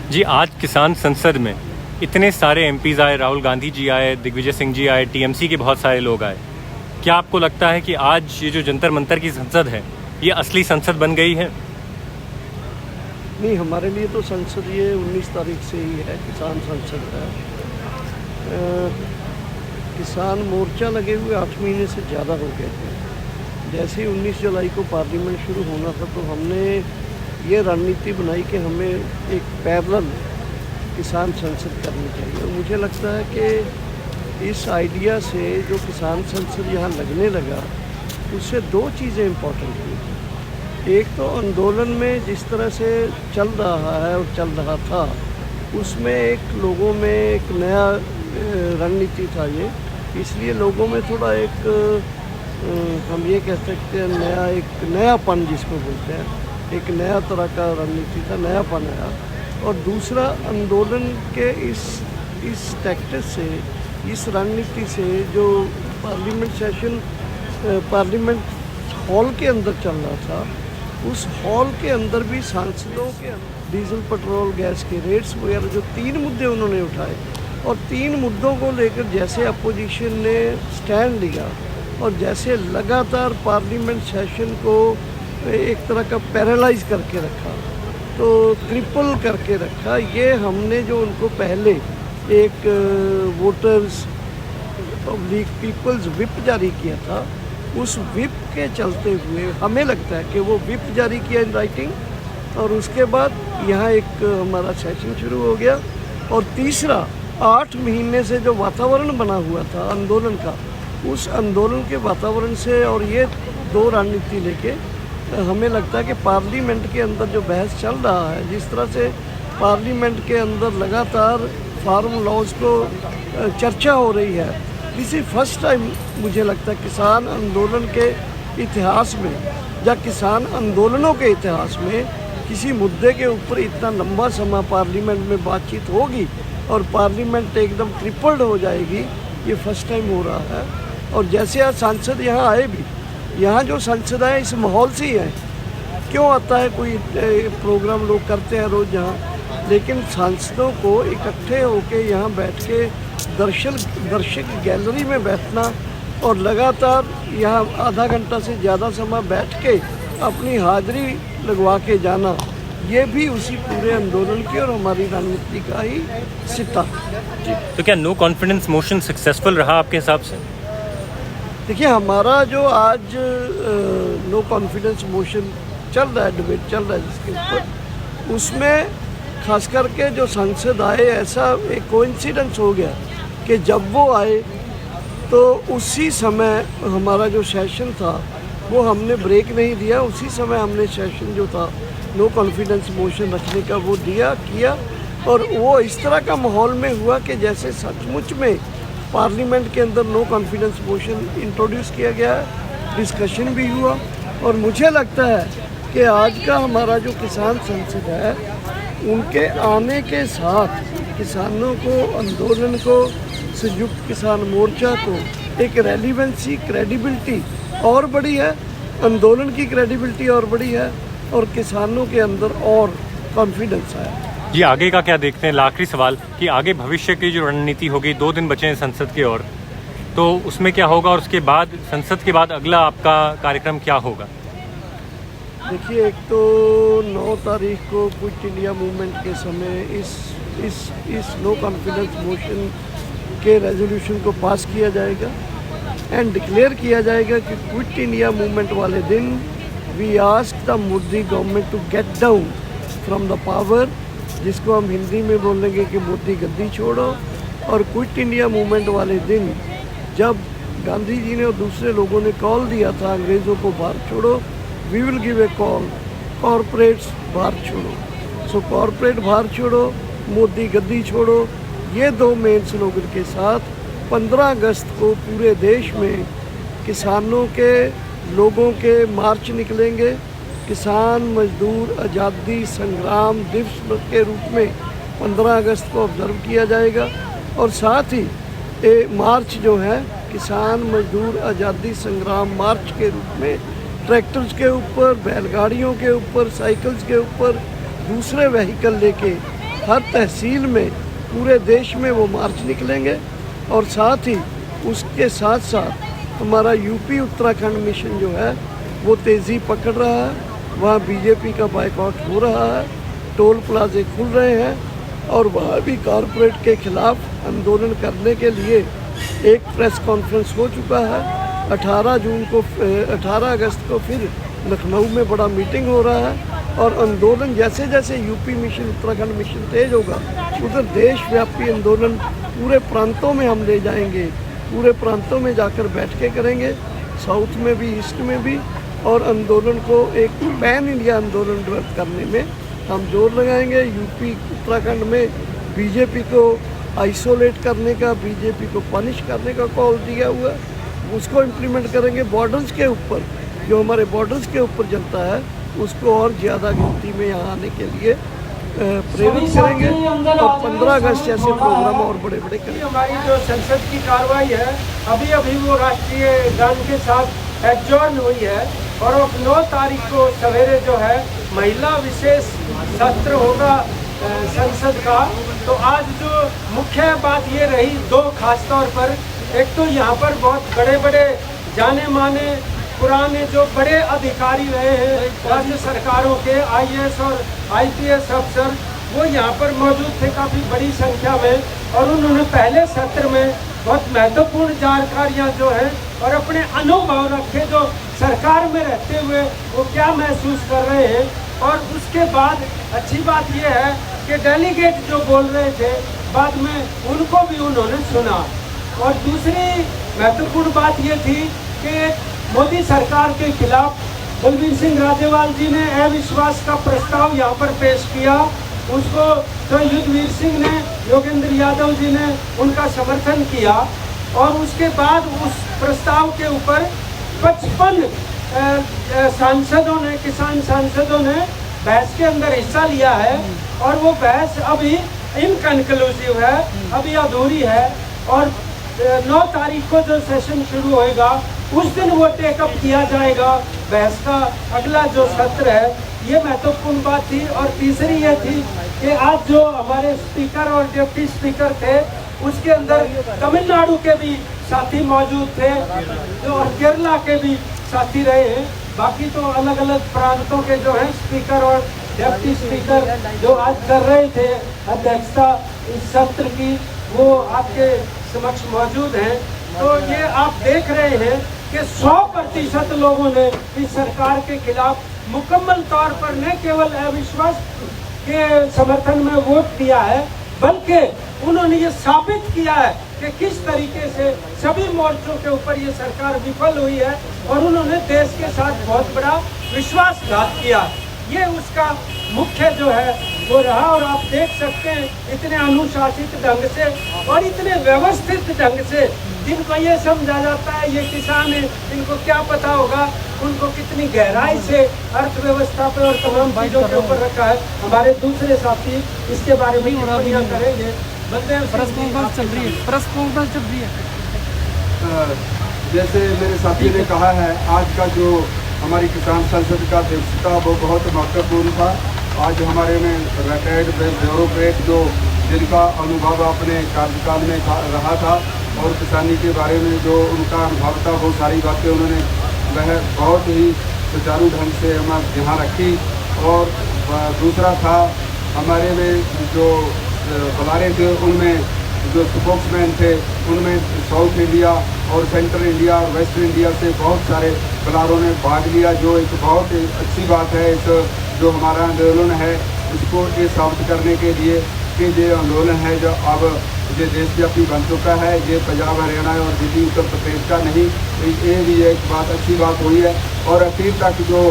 जी, आज किसान संसद में इतने सारे एमपीज़ आए, राहुल गांधी जी आए, दिग्विजय सिंह जी आए, टीएमसी के बहुत सारे लोग आए। क्या आपको लगता है कि आज ये जो जंतर मंतर की संसद है, ये असली संसद बन गई है? नहीं, हमारे लिए तो संसद ये 19 तारीख से ही है, किसान संसद है। किसान मोर्चा लगे हुए 8 महीने से ज़्यादा हो गए थे। जैसे ही 19 जुलाई को पार्लियामेंट शुरू होना था तो हमने ये रणनीति बनाई कि हमें एक पैरेलल किसान संसद करनी चाहिए। और मुझे लगता है कि इस आइडिया से जो किसान संसद यहाँ लगने लगा, उससे दो चीज़ें इम्पोर्टेंट हुई। एक तो आंदोलन में जिस तरह से चल रहा है और चल रहा था, उसमें एक लोगों में एक नया रणनीति था ये, इसलिए लोगों में थोड़ा एक हम ये कह सकते हैं एक नयापन जिसको बोलते हैं, एक नया तरह का रणनीति था, नयापन आया। और दूसरा, आंदोलन के इस टैक्टिस से, इस रणनीति से जो पार्लियामेंट सेशन पार्लियामेंट हॉल के अंदर चल रहा था, उस हॉल के अंदर भी सांसदों के डीजल पेट्रोल गैस के रेट्स वगैरह जो 3 मुद्दे उन्होंने उठाए, और 3 मुद्दों को लेकर जैसे अपोजिशन ने स्टैंड लिया और जैसे लगातार पार्लियामेंट सेशन को एक तरह का पैरालाइज करके रखा, तो क्रिपल करके रखा। ये हमने जो उनको पहले एक वोटर्स पब्लिक पीपल्स विप जारी किया था, उस विप के चलते हुए हमें लगता है कि वो विप जारी किया इन राइटिंग, और उसके बाद यहाँ एक हमारा सेशन शुरू हो गया। और तीसरा, 8 महीने से जो वातावरण बना हुआ था आंदोलन का, उस आंदोलन के वातावरण से और ये दो रणनीति लेके हमें लगता है कि पार्लियामेंट के अंदर जो बहस चल रहा है, जिस तरह से पार्लियामेंट के अंदर लगातार फार्म लॉज को चर्चा हो रही है, इसी फर्स्ट टाइम मुझे लगता है किसान आंदोलन के इतिहास में या किसान आंदोलनों के इतिहास में किसी मुद्दे के ऊपर इतना लंबा समय पार्लियामेंट में बातचीत होगी और पार्लियामेंट एकदम क्रिपल्ड हो जाएगी, ये फर्स्ट टाइम हो रहा है। और जैसे आज सांसद यहाँ आए भी, यहाँ जो सांसद आए इस माहौल से ही है। क्यों आता है कोई प्रोग्राम लोग करते हैं रोज़ यहाँ, लेकिन सांसदों को इकट्ठे होके यहाँ बैठ के दर्शक गैलरी में बैठना और लगातार यहाँ आधा घंटा से ज़्यादा समय बैठ के अपनी हाजिरी लगवा के जाना, ये भी उसी पूरे आंदोलन की और हमारी रणनीति का ही सिद्धा। तो क्या नो कॉन्फिडेंस मोशन सक्सेसफुल रहा आपके हिसाब से? देखिए, हमारा जो आज नो कॉन्फिडेंस मोशन चल रहा है, डिबेट चल रहा है जिसके ऊपर, उसमें खास करके जो सांसद आए, ऐसा एक कोइंसिडेंस हो गया कि जब वो आए तो उसी समय हमारा जो सेशन था वो हमने ब्रेक नहीं दिया, उसी समय हमने सेशन जो था नो कॉन्फिडेंस मोशन रखने का वो किया। और वो इस तरह का माहौल में हुआ कि जैसे सचमुच में पार्लियामेंट के अंदर नो कॉन्फिडेंस मोशन इंट्रोड्यूस किया गया है, डिस्कशन भी हुआ। और मुझे लगता है कि आज का हमारा जो किसान संसद है, उनके आने के साथ किसानों को, आंदोलन को, संयुक्त किसान मोर्चा को एक रेलिवेंसी, क्रेडिबिलिटी और बढ़ी है, आंदोलन की क्रेडिबिलिटी और बढ़ी है, और किसानों के अंदर और कॉन्फिडेंस आया। जी, आगे का क्या देखते हैं? आखिरी सवाल कि आगे भविष्य की जो रणनीति होगी, 2 दिन बचे हैं संसद के और, तो उसमें क्या होगा और उसके बाद संसद के बाद अगला आपका कार्यक्रम क्या होगा? देखिए, एक तो 9 तारीख को क्विट इंडिया मूवमेंट के समय इस नो कॉन्फिडेंस मोशन के रेजोल्यूशन को पास किया जाएगा एंड डिक्लेयर किया जाएगा कि क्विट इंडिया मूवमेंट वाले दिन we ask the Modi government to get down from the power, जिसको हम हिंदी में बोलेंगे कि मोदी गद्दी छोड़ो। और क्विट इंडिया मूवमेंट वाले दिन जब गांधी जी ने और दूसरे लोगों ने कॉल दिया था अंग्रेज़ों को भारत छोड़ो, we will give a call corporates Bharat छोड़ो। सो कॉरपोरेट भारत छोड़ो, मोदी गद्दी छोड़ो, ये 2 मेन स्लोगन के साथ 15 अगस्त को पूरे देश में किसानों के, लोगों के मार्च निकलेंगे। किसान मजदूर आज़ादी संग्राम दिवस के रूप में 15 अगस्त को ऑब्जर्व किया जाएगा। और साथ ही मार्च जो है किसान मजदूर आज़ादी संग्राम मार्च के रूप में ट्रैक्टर्स के ऊपर, बैलगाड़ियों के ऊपर, साइकिल्स के ऊपर, दूसरे व्हीकल लेके हर तहसील में पूरे देश में वो मार्च निकलेंगे। और साथ ही उसके साथ साथ हमारा यूपी उत्तराखंड मिशन जो है वो तेज़ी पकड़ रहा है। वहाँ बीजेपी का बायकॉट हो रहा है, टोल प्लाजे खुल रहे हैं और वहाँ भी कॉरपोरेट के खिलाफ आंदोलन करने के लिए एक प्रेस कॉन्फ्रेंस हो चुका है। 18 अगस्त को फिर लखनऊ में बड़ा मीटिंग हो रहा है और आंदोलन जैसे जैसे यूपी मिशन उत्तराखंड मिशन तेज होगा उधर देशव्यापी आंदोलन पूरे प्रांतों में हम ले जाएंगे। पूरे प्रांतों में जाकर बैठकें करेंगे, साउथ में भी ईस्ट में भी, और आंदोलन को एक पैन इंडिया आंदोलन डेवलप करने में हम जोर लगाएंगे। यूपी उत्तराखंड में बीजेपी को आइसोलेट करने का, बीजेपी को पनिश करने का कॉल दिया हुआ है, उसको इम्प्लीमेंट करेंगे। बॉर्डर्स के ऊपर जो हमारे बॉर्डर्स के ऊपर जनता है उसको और ज़्यादा गिनती में यहाँ आने के लिए प्रेरित करेंगे और 15 अगस्त जैसे प्रोग्राम और बड़े बड़े करेंगे। हमारी जो संसद की कार्रवाई है अभी अभी वो राष्ट्रीय गान के साथ एडजॉर्न हुई है और अब 9 तारीख को सवेरे जो है महिला विशेष सत्र होगा संसद का। तो आज जो मुख्य बात ये रही दो खास तौर पर, एक तो यहाँ पर बहुत बड़े बड़े जाने माने पुराने जो बड़े अधिकारी रहे हैं राज्य सरकारों के IAS और IPS अफसर, वो यहाँ पर मौजूद थे काफ़ी बड़ी संख्या में और उन्होंने पहले सत्र में बहुत महत्वपूर्ण जानकारियाँ जो हैं और अपने अनुभव रखे जो सरकार में रहते हुए वो क्या महसूस कर रहे हैं। और उसके बाद अच्छी बात यह है कि डेलीगेट जो बोल रहे थे बाद में उनको भी उन्होंने सुना। और दूसरी महत्वपूर्ण बात ये थी कि मोदी सरकार के खिलाफ बलबीर सिंह राजेवाल जी ने अविश्वास का प्रस्ताव यहाँ पर पेश किया। उसको तो युद्धवीर सिंह ने, योगेंद्र यादव जी ने उनका समर्थन किया और उसके बाद उस प्रस्ताव के ऊपर 55 सांसदों ने, किसान सांसदों ने बहस के अंदर हिस्सा लिया है और वो बहस अभी इनकन्क्लूसिव है, अभी अधूरी है। और 9 तारीख को जो सेशन शुरू होएगा उस दिन वो टेकअप किया जाएगा बहस का अगला जो सत्र है। ये महत्वपूर्ण बात थी। और तीसरी ये थी कि आज जो हमारे स्पीकर और डिप्टी स्पीकर थे उसके अंदर तमिलनाडु के भी साथी मौजूद थे जो और केरला के भी साथी रहे हैं। बाकी तो अलग अलग प्रांतों के जो हैं स्पीकर और डिप्टी स्पीकर जो आज कर रहे थे अध्यक्षता इस सत्र की, वो आपके समक्ष मौजूद हैं। तो ये आप देख रहे हैं कि 100% लोगों ने इस सरकार के खिलाफ मुकम्मल तौर पर न केवल अविश्वास के समर्थन में वोट दिया है बल्कि उन्होंने ये साबित किया है कि किस तरीके से सभी मोर्चों के ऊपर ये सरकार विफल हुई है और उन्होंने देश के साथ बहुत बड़ा विश्वासघात किया। ये उसका मुख्य जो है वो रहा। और आप देख सकते हैं इतने अनुशासित ढंग से और इतने व्यवस्थित ढंग से जिनको ये समझा जाता है ये किसान है, इनको क्या पता होगा, उनको कितनी गहराई से अर्थव्यवस्था पे और तमाम चीज़ों के ऊपर रखा है। हमारे दूसरे साथी इसके बारे में टिप्पणियां करेंगे। प्रेस कॉन्फ्रेंस चल रही है। जैसे मेरे साथी ने कहा है, आज का जो हमारी किसान संसद का अध्यक्षता वो बहुत महत्वपूर्ण था। आज हमारे में रिटायर्ड ब्यूरोक्रेट जो जिनका अनुभव अपने कार्यकाल में रहा था और किसानी के बारे में जो उनका अनुभव था वो सारी बातें उन्होंने वह बहुत ही सुचारू ढंग से हमारे ध्यान रखी। और दूसरा था हमारे में जो बुलारे थे उनमें जो स्पोक्समैन थे उनमें साउथ इंडिया और सेंट्रल इंडिया और वेस्ट इंडिया से बहुत सारे बुलारों ने भाग लिया, जो एक बहुत अच्छी बात है। इस जो हमारा आंदोलन है इसको ये साबित करने के लिए कि ये आंदोलन है जो अब ये देशव्यापी बन चुका है, ये पंजाब हरियाणा और दिल्ली उत्तर प्रदेश का नहीं, ये भी एक बात अच्छी बात हुई है। और अखीर तक जो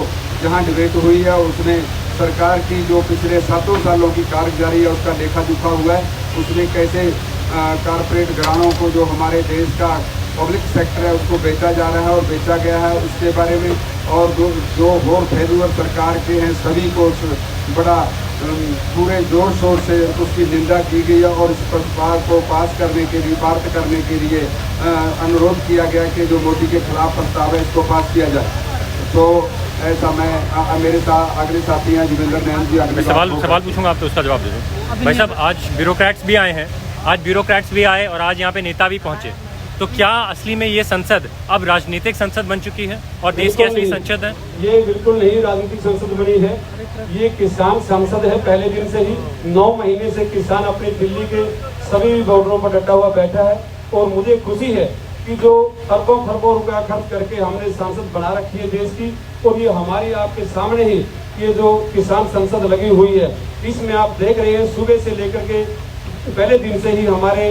जहाँ डिबेट हुई है उसमें सरकार की जो पिछले 7 सालों की कारगुजारी है उसका लेखा जोखा हुआ है, उसमें कैसे कारपोरेट घरानों को जो हमारे देश का पब्लिक सेक्टर है उसको बेचा जा रहा है और बेचा गया है उसके बारे में। और जो और फेल्यूर सरकार के हैं सभी को बड़ा पूरे जोर शोर से उसकी निंदा की गई है और इस प्रस्ताव को पास करने के लिए पारित करने के लिए अनुरोध किया गया कि जो मोदी के खिलाफ प्रस्ताव है इसको पास किया जाए। तो ऐसा मैं मेरे साथ अगले साथी हैं जितेंद्र नैन जी। सवाल पूछूंगा आप तो उसका जवाब दे दो। भाई साहब, आज ब्यूरोक्रेट्स भी आए हैं, आज ब्यूरोक्रेट्स भी आए और आज यहाँ पे नेता भी पहुँचे, तो क्या असली में ये संसद अब राजनीतिक संसद बन चुकी है और देश की असली संसद है? ये बिल्कुल नहीं राजनीतिक संसद बनी है, ये किसान संसद है। पहले दिन से ही 9 महीने से किसान अपनी दिल्ली के सभी बॉर्डरों पर डटा हुआ बैठा है और मुझे खुशी है कि जो अरबों खरबों रुपया खर्च करके हमने संसद बना रखी है देश की, और ये हमारी आपके सामने ही ये जो किसान संसद लगी हुई है, इसमें आप देख रहे हैं सुबह से लेकर के पहले दिन से ही हमारे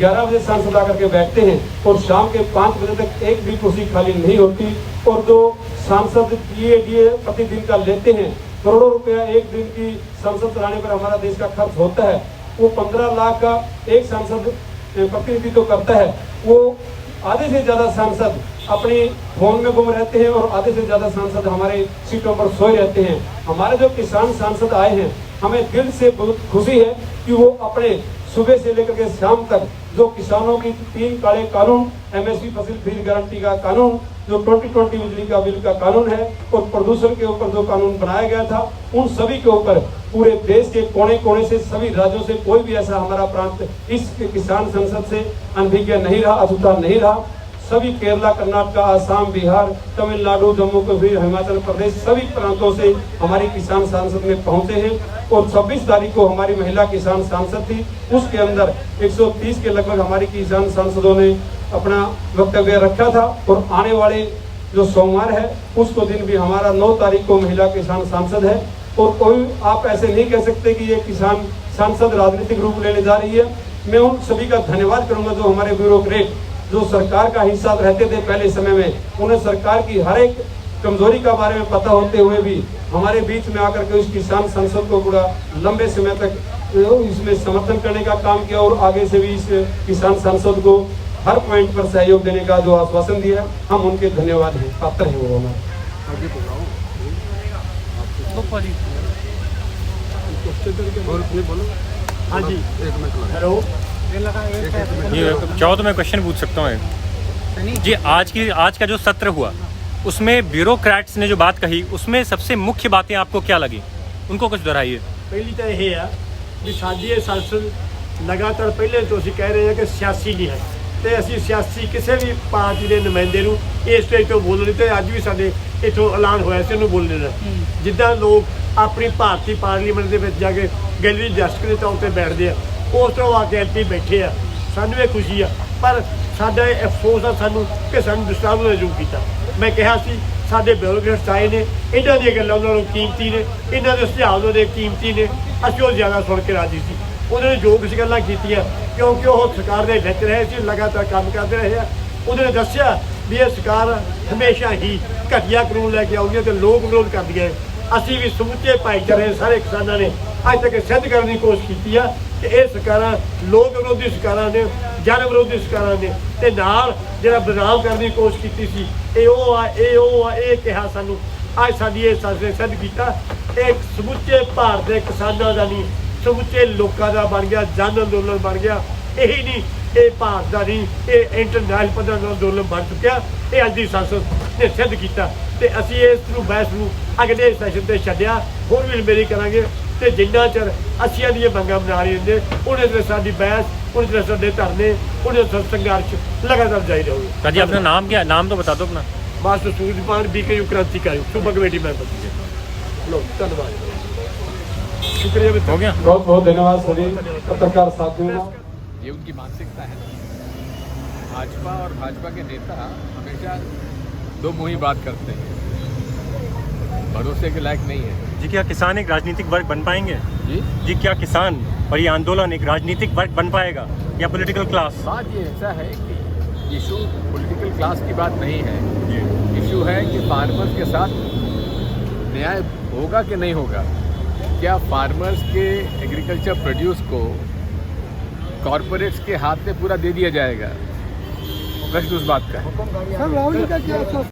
11 बजे सांसद आकर के बैठते हैं और शाम के 5 बजे तक एक भी कुर्सी खाली नहीं होती। और जो सांसद डीए प्रतिदिन का लेते हैं, करोड़ों रुपया एक दिन की संसद चलाने पर हमारा देश का खर्च होता है, वो 15 लाख का एक सांसद प्रतिनिधित्व करता है। वो आधे से ज़्यादा सांसद अपनी फोन में गुम रहते हैं और आधे से ज़्यादा सांसद हमारे सीटों पर सोए रहते हैं। हमारे जो किसान सांसद आए हैं, हमें दिल से बहुत खुशी है कि वो अपने सुबह से लेकर के शाम तक जो किसानों की 3 काले कानून, एमएसपी फसल खरीद गारंटी का कानून, जो 2020 बिजली का बिल का कानून है और प्रदूषण के ऊपर जो कानून बनाया गया था, उन सभी के ऊपर पूरे देश के कोने कोने से सभी राज्यों से कोई भी ऐसा हमारा प्रांत इस किसान संसद से अनभिज्ञ नहीं रहा, अछूता नहीं रहा। सभी केरला, कर्नाटक, आसाम, बिहार, तमिलनाडु, जम्मू कश्मीर, हिमाचल प्रदेश, सभी प्रांतों से हमारी किसान सांसद में पहुंचे हैं और 26 तारीख को हमारी महिला किसान सांसद थी, उसके अंदर 130 के लगभग हमारी किसान सांसदों ने अपना वक्तव्य रखा था। और आने वाले जो सोमवार है उसको दिन भी हमारा 9 तारीख को महिला किसान सांसद है। और कोई आप ऐसे नहीं कह सकते कि ये किसान सांसद राजनीतिक रूप लेने जा रही है। मैं उन सभी का धन्यवाद करूंगा जो हमारे ब्यूरोक्रेट जो सरकार का हिस्सा रहते थे पहले समय में, उन्हें सरकार की हर एक कमजोरी का बारे में पता होते हुए भी हमारे बीच में आकर के उस किसान संसद को पूरा लंबे समय तक इसमें समर्थन करने का काम किया और आगे से भी इस किसान संसद को हर पॉइंट पर सहयोग देने का जो आश्वासन दिया, हम उनके धन्यवाद हैं, पात्र हैं वो हमारे। हाँ जी, हेलो, ये चाहो तो मैं क्वेश्चन पूछ सकता हूँ जी। आज का जो सत्र हुआ उसमें ब्यूरोक्रेट्स ने जो बात कही, उसमें सबसे मुख्य बातें आपको क्या लगी, उनको कुछ दोहराइए। पहली तो यह है कि साडी संसद लगातार पहले तो ਅਸੀਂ कह रहे हैं कि सियासी नहीं है, तो ਅਸੀਂ सियासी किसी भी पार्टी के नुमाइंदे ਨੂੰ ਇਸ ਸਟੇਜ ਤੋਂ ਬੋਲਣ ਤੇ ਅੱਜ ਵੀ ਸਾਡੇ ਇੱਥੋਂ ਐਲਾਨ ਹੋਇਆ ਸੀ ਉਹਨੂੰ ਬੋਲਣ ਦਾ। ਜਿੱਦਾਂ ਲੋਕ ਆਪਣੀ ਭਾਰਤੀ ਪਾਰਲੀਮੈਂਟ ਦੇ ਵਿੱਚ ਜਾ ਕੇ ਗੈਲਰੀ ਦਰਸ਼ਕ ਦੇ ਤੌਰ ਤੇ ਬੈਠਦੇ ਆ, ਉਸ ਤੋਂ ਆ ਕੇ ਐਮਪੀ ਬੈਠੇ ਆ, ਸਾਨੂੰ ਇਹ ਖੁਸ਼ੀ ਆ। ਪਰ ਸਾਡਾ ਇਹ ਅਫਸੋਸ ਆ ਸਾਨੂੰ ਕਿ ਸਾਨੂੰ ਦੁਸ਼ਮਣ ਨੇ ਜ਼ਰੂਰ ਕੀਤਾ। ਮੈਂ ਕਿਹਾ ਸੀ ਸਾਡੇ ਬਿਊਰੋਕਰੇਟਸ ਆਏ ਨੇ, ਇਹਨਾਂ ਦੀਆਂ ਗੱਲਾਂ ਉਹਨਾਂ ਨੂੰ ਕੀਮਤੀ ਨੇ, ਇਹਨਾਂ ਦੇ ਸੁਝਾਅ ਉਹਨਾਂ ਦੇ ਕੀਮਤੀ ਨੇ, ਅਸੀਂ ਉਹ ਜ਼ਿਆਦਾ ਸੁਣ ਕੇ ਰਾਜੀ ਸੀ। ਉਹਨਾਂ ਨੇ ਜੋ ਕੁਝ ਗੱਲਾਂ ਕੀਤੀਆਂ ਕਿਉਂਕਿ ਉਹ ਸਰਕਾਰ ਦੇ ਵਿੱਚ ਰਹੇ ਸੀ, ਲਗਾਤਾਰ ਕੰਮ ਕਰਦੇ ਰਹੇ ਆ। ਉਹਨਾਂ ਨੇ ਦੱਸਿਆ ਵੀ ਇਹ ਸਰਕਾਰ ਹਮੇਸ਼ਾ ਹੀ ਘਟੀਆ ਕਾਨੂੰਨ ਲੈ ਕੇ ਆਉਂਦੀ ਹੈ ਤੇ ਲੋਕ ਵਿਰੋਧ ਕਰਦੀ ਹੈ। ਅਸੀਂ ਵੀ ਸਮੁੱਚੇ ਭਾਈਚਾਰੇ ਸਾਰੇ ਕਿਸਾਨਾਂ ਨੇ ਅੱਜ ਤੱਕ ਸਿੱਧ ਕਰਨ ਦੀ ਕੋਸ਼ਿਸ਼ ਕੀਤੀ ਆ ਕਿ ਇਹ ਸਰਕਾਰਾਂ ਲੋਕ ਵਿਰੋਧੀ ਸਰਕਾਰਾਂ ਨੇ, ਜਨ ਵਿਰੋਧੀ ਸਰਕਾਰਾਂ ਨੇ, ਤੇ ਨਾਲ ਜਿਹੜਾ ਬਦਨਾਮ ਕਰਨ ਦੀ ਕੋਸ਼ਿਸ਼ ਕੀਤੀ ਸੀ ਇਹ ਕਿਹਾ ਸਾਨੂੰ। ਅੱਜ ਸਾਡੀ ਇਹ ਸੰਸਦ ਨੇ ਸਿੱਧ ਕੀਤਾ, ਇਹ ਸਮੁੱਚੇ ਭਾਰਤ ਦੇ ਕਿਸਾਨਾਂ ਦਾ ਨਹੀਂ, ਸਮੁੱਚੇ ਲੋਕਾਂ ਦਾ ਬਣ ਗਿਆ, ਜਨ ਅੰਦੋਲਨ ਬਣ ਗਿਆ। ਇਹੀ ਨਹੀਂ, ਇਹ ਭਾਰਤ ਦਾ ਨਹੀਂ, ਇਹ ਇੰਟਰਨੈਸ਼ਨਲ ਪੱਧਰ ਦਾ ਅੰਦੋਲਨ ਬਣ ਚੁੱਕਿਆ। ਇਹ ਅੱਜ ਦੀ ਸੰਸਦ ਨੇ ਸਿੱਧ ਕੀਤਾ ਤੇ ਅਸੀਂ ਇਸ ਨੂੰ ਬਹਿਸ ਨੂੰ ਅਗਲੇ ਸੈਸ਼ਨ ਤੇ ਛੱਡਿਆ। ਹੋਰ ਵੀ ਮੇਰੀ ਕਰਾਂਗੇ ਤੇ ਜਿੰਨਾ ਚਿਰ ਅਸੀਂ ਦੀਆਂ ਮੰਗਾਂ ਬਣਾ ਰਹੇ ਹੁੰਦੇ ਉਹਨੇ ਤੇ ਸਾਡੀ ਬਹਿਸ, ਉਹਨੇ ਤੇ ਸਾਡੇ ਧਰਨੇ, ਉਹਨੇ ਤੇ ਸੰਘਰਸ਼ ਲਗਾਤਾਰ ਜਾਰੀ ਰਹੂਗਾ। जी, अपना नाम क्या है? नाम तो बता दो अपना। मास्टर सूरजपाल BKU क्रांतिकारी सुबह कमेटी मेंबर। लो धन्यवाद, शुक्रिया। हो गया, बहुत बहुत धन्यवाद सभी पत्रकार साथियों। ये उनकी मानसिकता है। भाजपा और भाजपा के नेता हमेशा दो मुंही बात करते हैं, भरोसे के लायक नहीं है। जी क्या किसान एक राजनीतिक वर्ग बन पाएंगे? जी क्या किसान और ये आंदोलन एक राजनीतिक वर्ग बन पाएगा या पॉलिटिकल क्लास? बात ये ऐसा है कि इशू पॉलिटिकल क्लास की बात नहीं है, इशू है कि फार्मर्स के साथ न्याय होगा कि नहीं होगा। क्या फार्मर्स के एग्रीकल्चर प्रोड्यूस को कॉरपोरेट्स के हाथ में पूरा दे दिया जाएगा? प्रश्न उस बात का है।